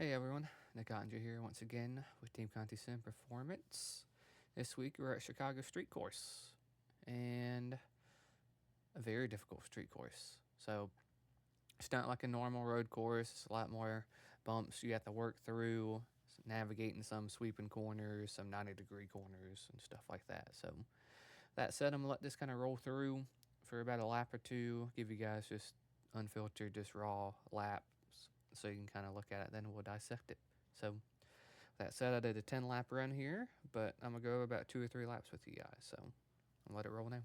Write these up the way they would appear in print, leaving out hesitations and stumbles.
Hey everyone, Nick Ottinger here once again with Team Conti Sim Performance. This week we're at Chicago Street Course, and a very difficult street course. So it's not like a normal road course. It's a lot more bumps you have to work through, navigating some sweeping corners, some 90-degree corners, and stuff like that. So that said, I'm gonna let this kind of roll through for about a lap or two, give you guys just unfiltered, just raw laps so you can kind of look at it, then we'll dissect it. So that said, I did a 10 lap run here, but I'm gonna go about 2 or 3 laps with you guys, so I'll let it roll now.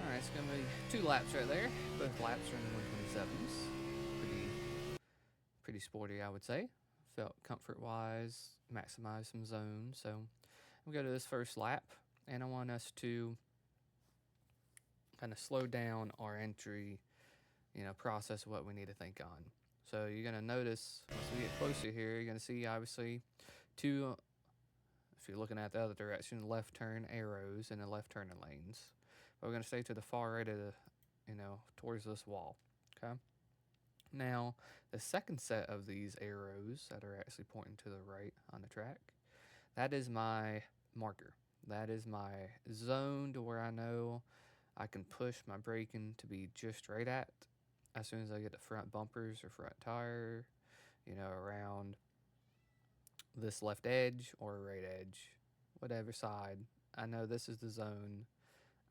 Alright, it's gonna be 2 laps right there. Both laps are in the 127s. Pretty sporty, I would say. Felt comfort-wise, maximized some zones. So we'll go to this first lap, and I want us to kind of slow down our entry, process what we need to think on. So you're gonna notice once we get closer here, you're gonna see obviously 2, if you're looking at the other direction, left turn arrows and the left turning lanes. But we're going to stay to the far right of the, towards this wall. Okay. Now, the second set of these arrows that are actually pointing to the right on the track, that is my marker. That is my zone to where I know I can push my braking to be just right at as soon as I get the front bumpers or front tire, around this left edge or right edge, whatever side. I know this is the zone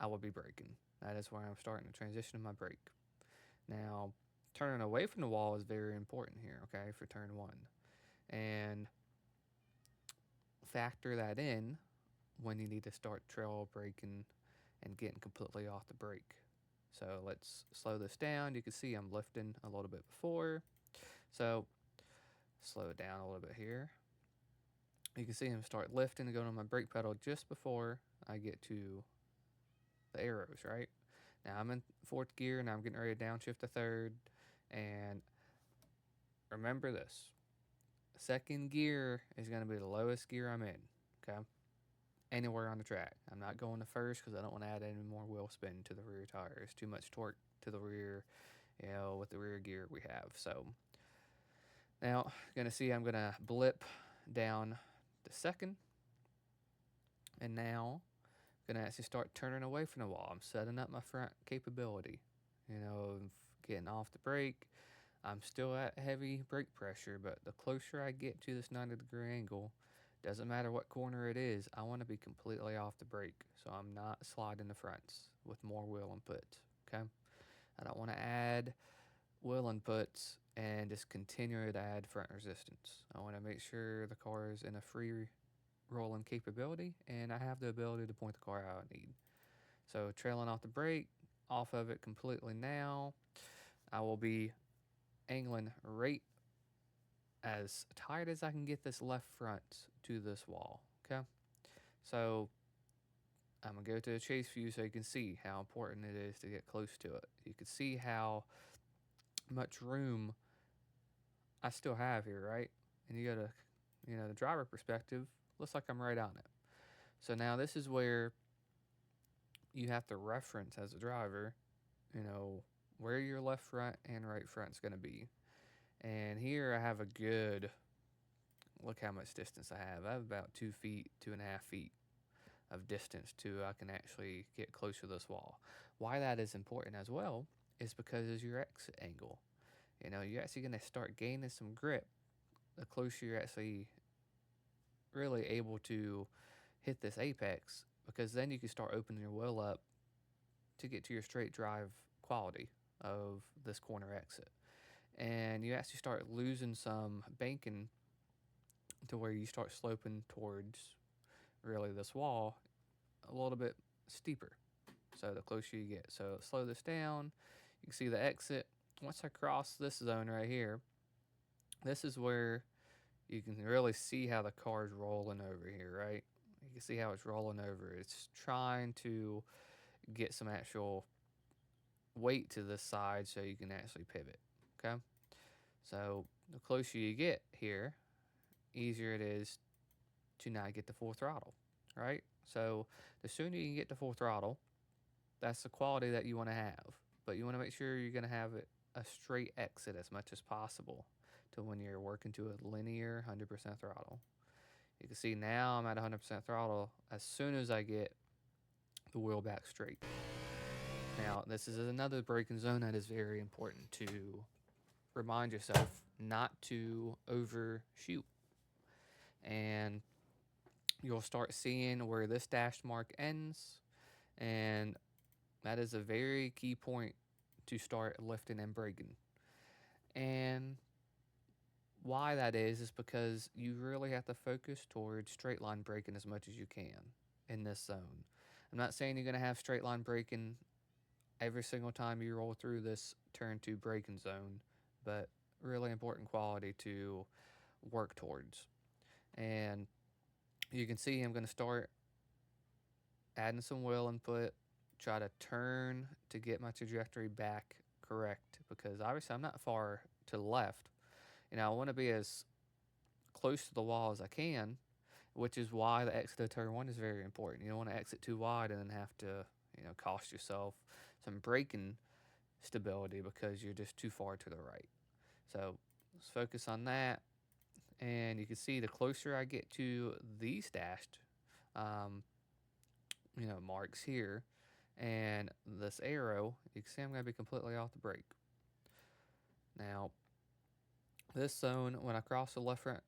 I will be braking. That is where I'm starting to transition my brake. Now, turning away from the wall is very important here, okay, for turn 1. And factor that in when you need to start trail braking and getting completely off the brake. So let's slow this down. You can see I'm lifting a little bit before. So slow it down a little bit here. You can see him start lifting and going on my brake pedal just before I get to the arrows, right? Now I'm in fourth gear and I'm getting ready to downshift to third. And remember this, second gear is going to be the lowest gear I'm in, okay? Anywhere on the track. I'm not going to first because I don't want to add any more wheel spin to the rear tire. It's too much torque to the rear, with the rear gear we have. So now, going to see I'm going to blip down to second. And now, going to actually start turning away from the wall. I'm setting up my front capability, getting off the brake. I'm still at heavy brake pressure, but the closer I get to this 90-degree angle, doesn't matter what corner it is, I want to be completely off the brake. So I'm not sliding the fronts with more wheel inputs, okay? I don't want to add wheel inputs and just continue to add front resistance. I want to make sure the car is in a free rolling capability and I have the ability to point the car out I need. So trailing off the brake, off of it completely now. I will be angling right as tight as I can get this left front to this wall, okay? So I'm going to go to the chase view so you can see how important it is to get close to it. You can see how much room I still have here, right? And you got to, the driver perspective, looks like I'm right on it. So now this is where you have to reference as a driver, where your left front and right front is going to be. And here I have a good, look how much distance I have. I have about 2 feet, 2.5 feet of distance to I can actually get closer to this wall. Why that is important as well is because it's your exit angle. You're actually going to start gaining some grip the closer you're actually really able to hit this apex, because then you can start opening your wheel up to get to your straight drive quality of this corner exit. And you actually start losing some banking to where you start sloping towards really this wall a little bit steeper. So the closer you get. So slow this down. You can see the exit. Once I cross this zone right here, this is where you can really see how the car is rolling over here, right? You can see how it's rolling over. It's trying to get some actual weight to this side so you can actually pivot, okay? So the closer you get here, easier it is to not get the full throttle, right? So the sooner you can get to full throttle, that's the quality that you want to have. But you want to make sure you're going to have it a straight exit as much as possible to when you're working to a linear 100% throttle. You can see now I'm at 100% throttle as soon as I get the wheel back straight. Now, this is another braking zone that is very important to remind yourself not to overshoot. And you'll start seeing where this dash mark ends, and that is a very key point to start lifting and braking. And why that is because you really have to focus towards straight line braking as much as you can in this zone. I'm not saying you're going to have straight line braking every single time you roll through this turn 2 braking zone, but really important quality to work towards. And you can see I'm going to start adding some wheel input, try to turn to get my trajectory back correct, because obviously I'm not far to the left. I want to be as close to the wall as I can, which is why the exit of turn 1 is very important. You don't want to exit too wide and then have to, cost yourself some braking stability because you're just too far to the right. So let's focus on that. And you can see the closer I get to these dashed, marks here, and this arrow, you can see I'm going to be completely off the brake. Now, this zone, when I cross the left front,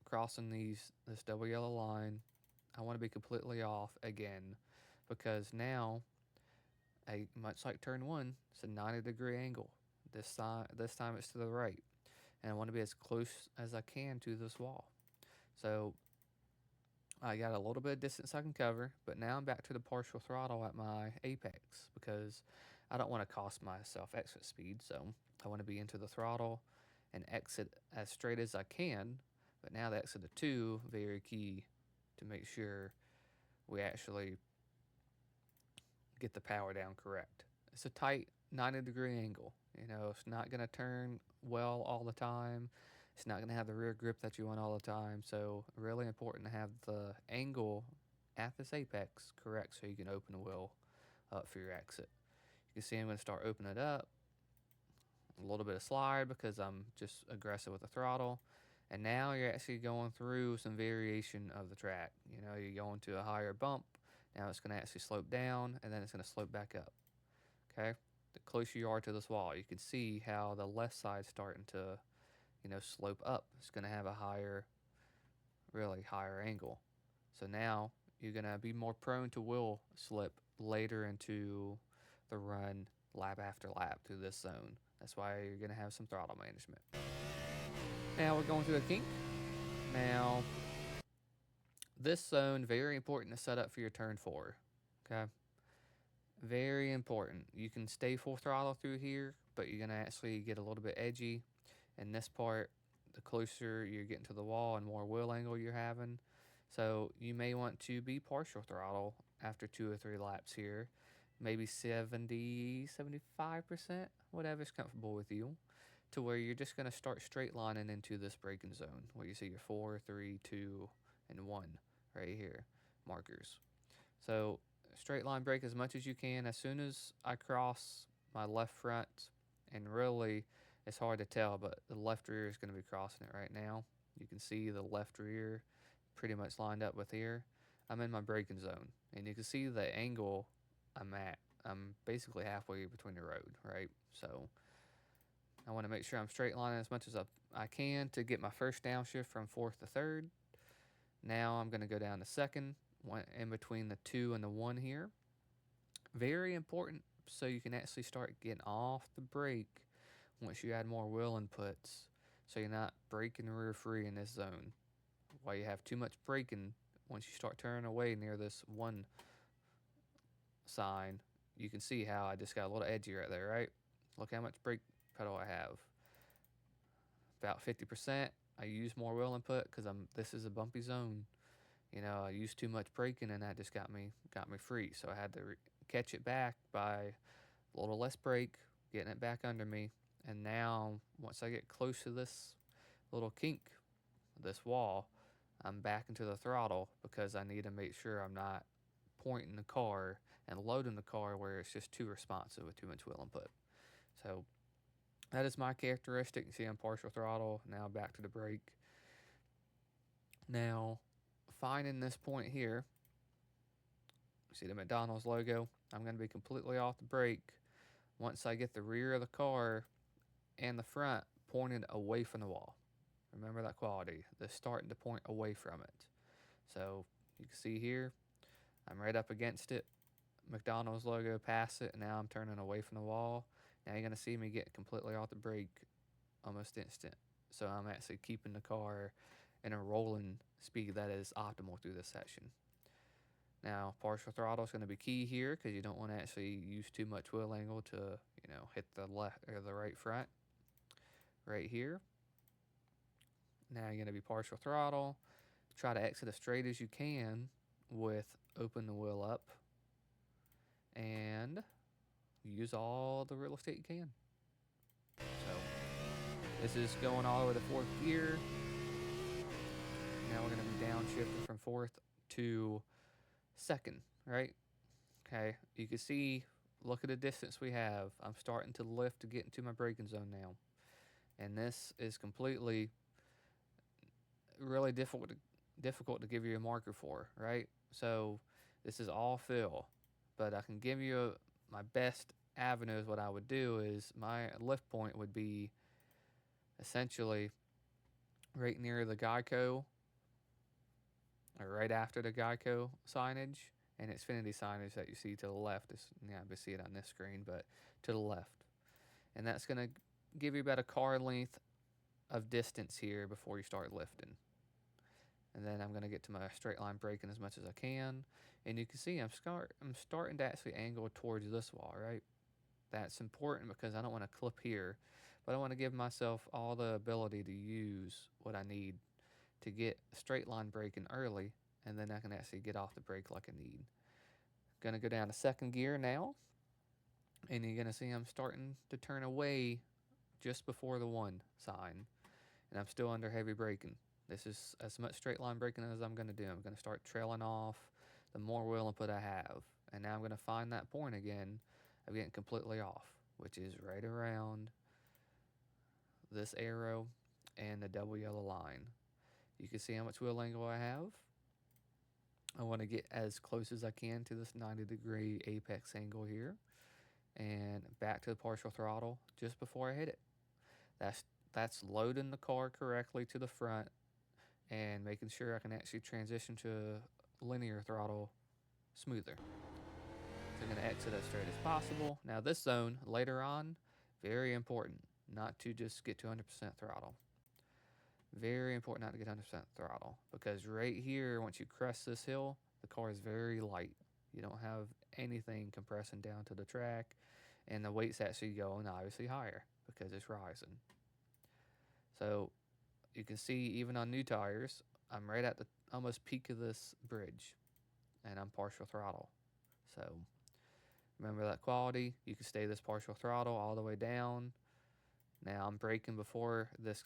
crossing this double yellow line, I want to be completely off again, because now, much like turn 1, it's a 90-degree angle. This time it's to the right, and I want to be as close as I can to this wall. So I got a little bit of distance I can cover, but now I'm back to the partial throttle at my apex because I don't want to cost myself exit speed. So I want to be into the throttle and exit as straight as I can. But now the exit of 2, very key to make sure we actually get the power down correct. It's a tight 90-degree angle. You know, it's not going to turn well all the time. It's not going to have the rear grip that you want all the time. So really important to have the angle at this apex correct so you can open the wheel up for your exit. You can see I'm going to start opening it up. A little bit of slide because I'm just aggressive with the throttle. And now you're actually going through some variation of the track. You know, you're going to a higher bump. Now it's going to actually slope down, and then it's going to slope back up. Okay? The closer you are to this wall, you can see how the left side's starting to, you know, slope up. It's going to have a higher, really higher angle. So now you're going to be more prone to wheel slip later into the run, lap after lap through this zone. That's why you're going to have some throttle management. Now we're going through a kink. Now, this zone, very important to set up for your turn 4. Okay? Very important. You can stay full throttle through here, but you're going to actually get a little bit edgy. In this part, the closer you're getting to the wall and more wheel angle you're having. So you may want to be partial throttle after 2 or 3 laps here. Maybe 70, 75%, whatever's comfortable with you, to where you're just going to start straight lining into this braking zone where you see your 4, 3, 2, and 1 right here, markers. So straight line brake as much as you can. As soon as I cross my left front, and really it's hard to tell, but the left rear is going to be crossing it right now. You can see the left rear pretty much lined up with here. I'm in my braking zone, and you can see the angle I'm at. I'm basically halfway between the road, right? So I want to make sure I'm straight lining as much as I can to get my first downshift from 4th to 3rd. Now I'm going to go down to 2nd, in between the 2 and the 1 here. Very important so you can actually start getting off the brake once you add more wheel inputs, so you're not braking rear free in this zone. While you have too much braking, once you start turning away near this 1 sign, you can see how I just got a little edgy right there, right? Look how much brake pedal I have. About 50%. I use more wheel input because this is a bumpy zone. You know, I used too much braking, and that just got me free. So I had to catch it back by a little less brake, getting it back under me. And now, once I get close to this little kink, this wall, I'm back into the throttle because I need to make sure I'm not pointing the car and loading the car where it's just too responsive with too much wheel input. So that is my characteristic. You see I'm partial throttle, now back to the brake. Now, finding this point here, see the McDonald's logo, I'm going to be completely off the brake once I get the rear of the car and the front pointed away from the wall. Remember that quality, the starting to point away from it. So you can see here, I'm right up against it, McDonald's logo past it, and now I'm turning away from the wall. Now you're going to see me get completely off the brake almost instant. So I'm actually keeping the car in a rolling speed that is optimal through this section. Now, partial throttle is going to be key here because you don't want to actually use too much wheel angle to, you know, hit the left or the right front. Right here. Now you're going to be partial throttle. Try to exit as straight as you can with open the wheel up. And use all the real estate you can. So this is going all the way to 4th gear. Now we're going to be downshifting from 4th to 2nd, right? Okay, you can see, look at the distance we have. I'm starting to lift to get into my braking zone now. And this is completely, really difficult to give you a marker for, right? So this is all fill, but I can give you my best avenue is what I would do is my lift point would be essentially right near the Geico, or right after the Geico signage and Xfinity signage that you see to the left. Is, yeah, I see it on this screen, but to the left. And that's going to give you about a car length of distance here before you start lifting. And then I'm going to get to my straight line braking as much as I can. And you can see I'm starting to actually angle towards this wall, right? That's important because I don't want to clip here, but I want to give myself all the ability to use what I need to get straight line braking early, and then I can actually get off the brake like I need. Gonna go down to second gear now, and you're gonna see I'm starting to turn away just before the 1 sign, and I'm still under heavy braking. This is as much straight line braking as I'm gonna do. I'm gonna start trailing off the more wheel input I have, and now I'm gonna find that point again of getting completely off, which is right around this arrow and the double yellow line. You can see how much wheel angle I have. I want to get as close as I can to this 90-degree apex angle here, and back to the partial throttle just before I hit it. That's loading the car correctly to the front and making sure I can actually transition to a linear throttle smoother. So I'm going to exit as straight as possible. Now this zone later on, very important not to just get to 100% throttle. Very important not to get 100% throttle, because right here, once you crest this hill, the car is very light. You don't have anything compressing down to the track, and the weight's actually going obviously higher because it's rising. So you can see even on new tires, I'm right at the almost peak of this bridge, and I'm partial throttle. So remember that quality. You can stay this partial throttle all the way down. Now I'm braking before this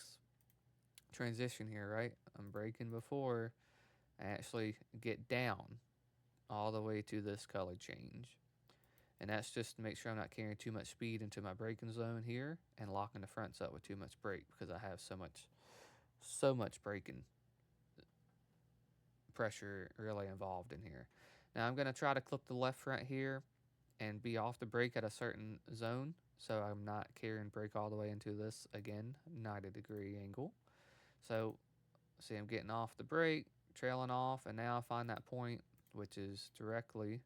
transition here, right? I'm braking before I actually get down all the way to this color change. And that's just to make sure I'm not carrying too much speed into my braking zone here and locking the fronts up with too much brake, because I have so much braking pressure really involved in here. Now I'm going to try to clip the left front here and be off the brake at a certain zone, so I'm not carrying brake all the way into this, again, 90-degree angle. So see, I'm getting off the brake, trailing off, and now I find that point, which is directly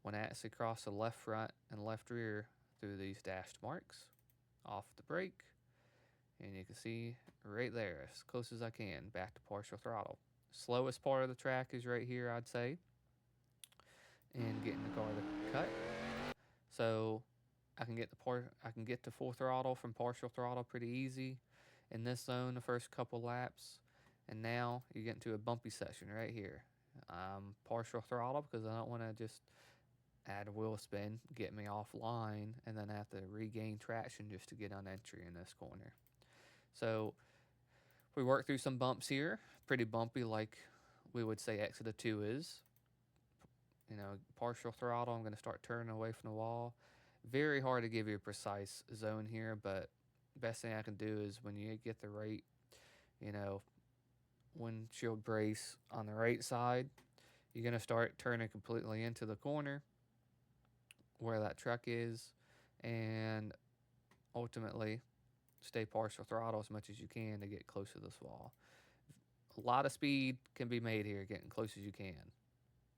when I actually cross the left front and left rear through these dashed marks, off the brake, and you can see right there, as close as I can, back to partial throttle. Slowest part of the track is right here, I'd say, and getting the car to cut. So I can get to full throttle from partial throttle pretty easy in this zone the first couple laps, and now you get into a bumpy section right here. Partial throttle because I don't want to just add a wheel spin, get me offline, and then have to regain traction just to get on entry in this corner. So we work through some bumps here, pretty bumpy like we would say exit of 2 is. You know, partial throttle, I'm going to start turning away from the wall. Very hard to give you a precise zone here, but best thing I can do is when you get the right, you know, windshield brace on the right side, you're going to start turning completely into the corner where that truck is, and ultimately stay partial throttle as much as you can to get close to this wall. A lot of speed can be made here getting close as you can,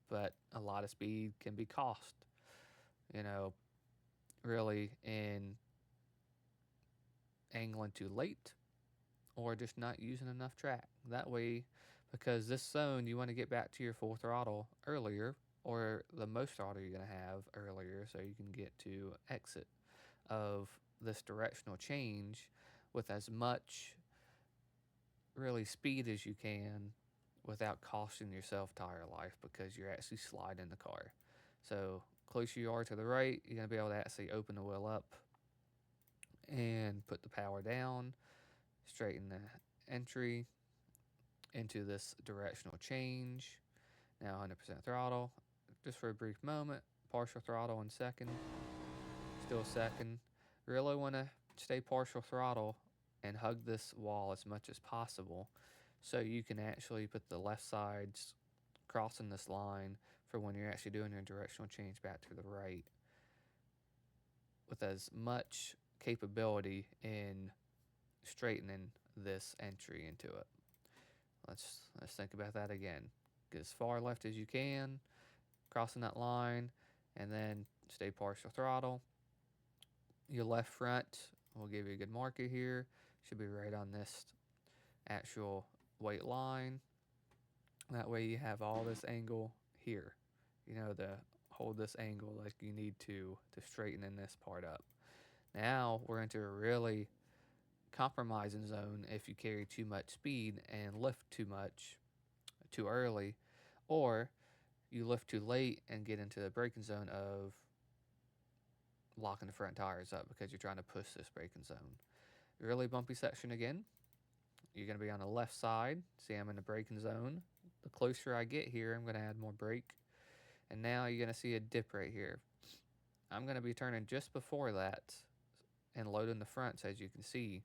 but a lot of speed can be cost, you know, really in angling too late or just not using enough track. That way, because this zone you want to get back to your full throttle earlier, or the most throttle you're going to have earlier, so you can get to exit of this directional change with as much really speed as you can without costing yourself tire life, because you're actually sliding the car. So closer you are to the right, you're going to be able to actually open the wheel up and put the power down, straighten the entry into this directional change. Now 100% throttle, just for a brief moment, partial throttle in second, still second. Really want to stay partial throttle and hug this wall as much as possible, so you can actually put the left sides crossing this line for when you're actually doing your directional change back to the right with as much capability in straightening this entry into it. Let's think about that again. Get as far left as you can, crossing that line, and then stay partial throttle. Your left front will give you a good marker here. Should be right on this actual weight line. That way you have all this angle here, you know, to hold this angle like you need to straighten in this part up. Now we're into a really compromising zone if you carry too much speed and lift too much too early, or you lift too late and get into the braking zone of locking the front tires up because you're trying to push this braking zone. Really bumpy section again. You're going to be on the left side. See, I'm in the braking zone. The closer I get here, I'm going to add more brake. And now you're going to see a dip right here. I'm going to be turning just before that and loading the fronts, as you can see,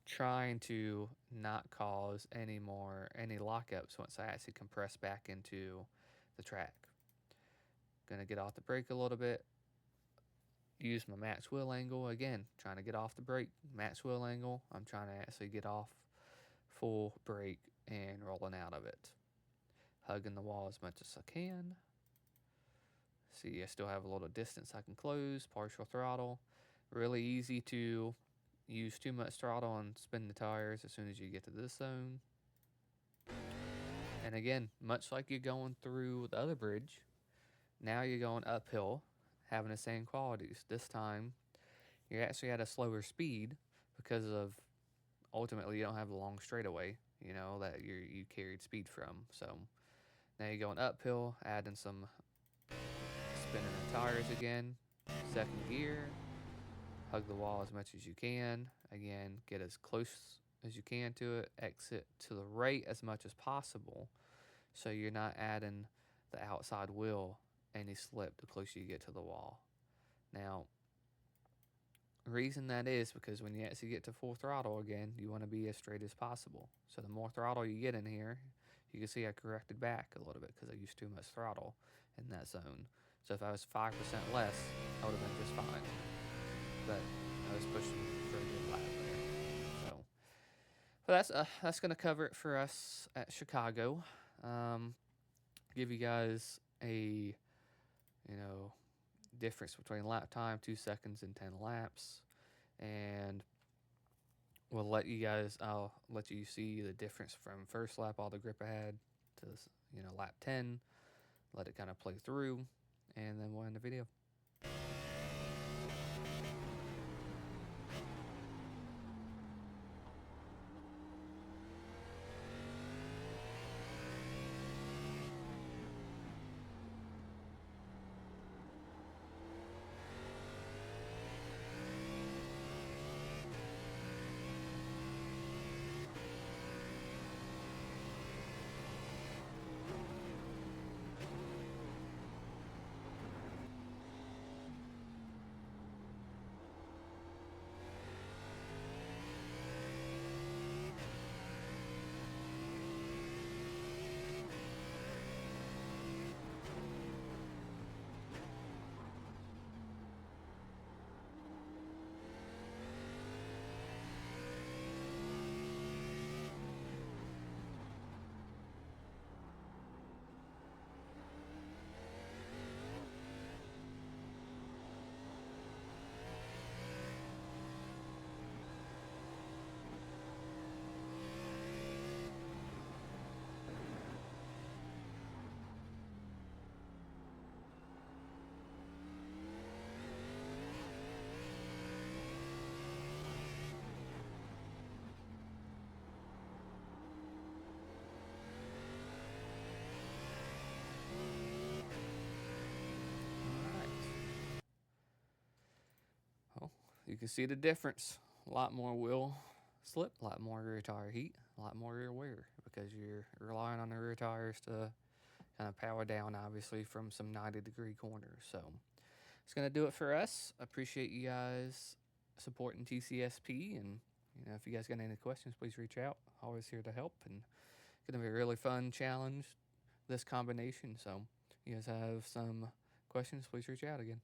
trying to not cause any lockups once I actually compress back into the track. Going to get off the brake a little bit. Use my max wheel angle again, trying to get off the brake. Max wheel angle. I'm trying to actually get off full brake and rolling out of it. Hugging the wall as much as I can. See, I still have a little distance I can close. Partial throttle. Really easy to use too much throttle and spin the tires as soon as you get to this zone. And again, much like you're going through the other bridge, now you're going uphill, having the same qualities. This time, you're actually at a slower speed because of ultimately you don't have the long straightaway, you know, that you carried speed from. So now you're going uphill, adding some spinning the tires again. Second gear, hug the wall as much as you can. Again, get as close as you can to it. Exit to the right as much as possible, so you're not adding the outside wheel any slip the closer you get to the wall. Now, the reason that is because when you actually get to full throttle again, you want to be as straight as possible. So the more throttle you get in here, you can see I corrected back a little bit because I used too much throttle in that zone. So if I was 5% less, I would have been just fine. But I was pushing for a good lap there. So that's going to cover it for us at Chicago. Give you guys a, difference between lap time, 2 seconds and 10 laps. And I'll let you see the difference from first lap, all the grip I had, to lap 10. Let it kind of play through, and then we'll end the video. You can see the difference. A lot more wheel slip, a lot more rear tire heat, a lot more rear wear, because you're relying on the rear tires to kind of power down, obviously, from some 90-degree corners. So it's going to do it for us. I appreciate you guys supporting TCSP, and if you guys got any questions, please reach out. Always here to help, and it's going to be a really fun challenge, this combination. So if you guys have some questions, please reach out again.